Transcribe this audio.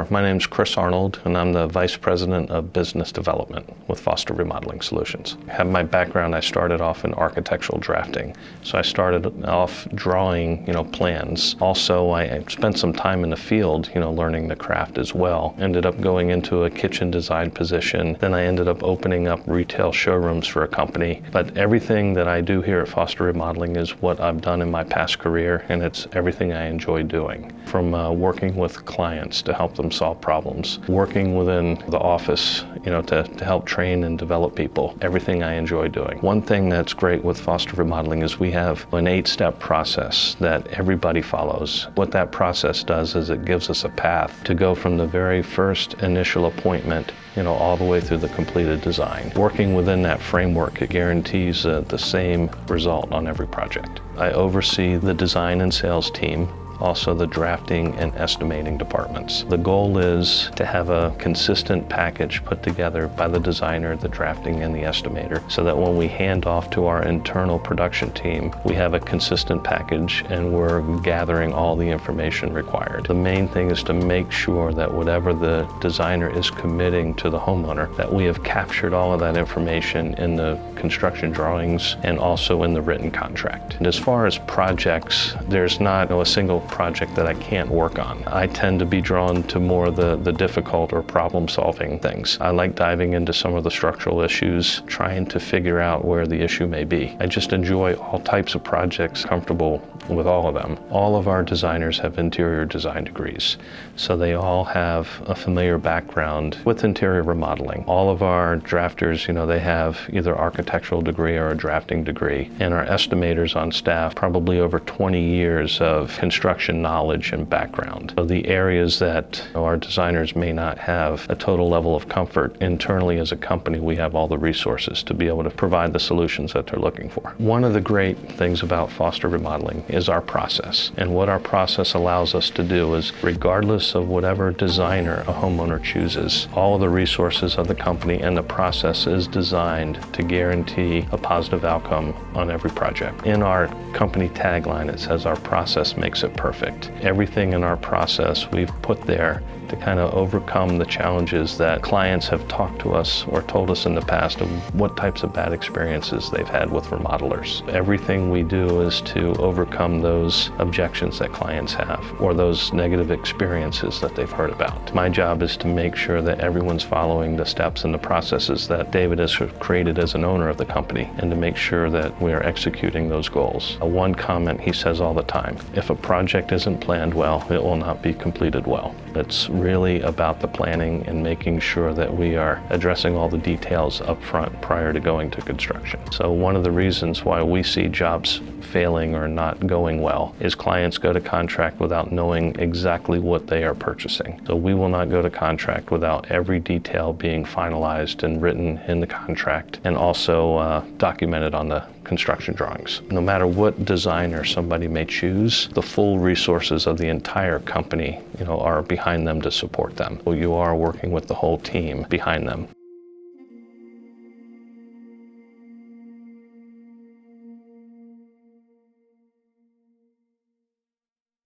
Sure. My name's Chris Arnold, and I'm the Vice President of Business Development with Foster Remodeling Solutions. I have my background, I started off in architectural drafting. So I started off drawing, plans. Also, I spent some time in the field, learning the craft as well. Ended up going into a kitchen design position. Then I ended up opening up retail showrooms for a company. But everything that I do here at Foster Remodeling is what I've done in my past career, and it's everything I enjoy doing. From working with clients to help them solve problems, working within the office, to help train and develop people, everything I enjoy doing. One thing that's great with Foster Remodeling is we have an 8-step process that everybody follows. What that process does is it gives us a path to go from the very first initial appointment all the way through the completed design. Working within that framework, it guarantees the same result on every project. I oversee the design and sales team, also the drafting and estimating departments. The goal is to have a consistent package put together by the designer, the drafting, and the estimator, so that when we hand off to our internal production team, we have a consistent package and we're gathering all the information required. The main thing is to make sure that whatever the designer is committing to the homeowner, that we have captured all of that information in the construction drawings and also in the written contract. And as far as projects, there's not a single project that I can't work on. I tend to be drawn to more of the difficult or problem-solving things. I like diving into some of the structural issues, trying to figure out where the issue may be. I just enjoy all types of projects, comfortable with all of them. All of our designers have interior design degrees, so they all have a familiar background with interior remodeling. All of our drafters, they have either architectural degree or a drafting degree, and our estimators on staff probably over 20 years of construction knowledge and background. So the areas that our designers may not have a total level of comfort, internally as a company, we have all the resources to be able to provide the solutions that they're looking for. One of the great things about Foster Remodeling is our process. And what our process allows us to do is, regardless of whatever designer a homeowner chooses, all of the resources of the company and the process is designed to guarantee a positive outcome on every project. In our company tagline, it says our process makes it perfect. Everything in our process we've put there to kind of overcome the challenges that clients have talked to us or told us in the past of what types of bad experiences they've had with remodelers. Everything we do is to overcome those objections that clients have or those negative experiences that they've heard about. My job is to make sure that everyone's following the steps and the processes that David has created as an owner of the company, and to make sure that we are executing those goals. One comment he says all the time: if a project isn't planned well, it will not be completed well. It's really about the planning and making sure that we are addressing all the details up front prior to going to construction. So one of the reasons why we see jobs failing or not going well is clients go to contract without knowing exactly what they are purchasing. So we will not go to contract without every detail being finalized and written in the contract, and also documented on the construction drawings. No matter what designer somebody may choose, the full resources of the entire company, are behind them to support them. So you are working with the whole team behind them.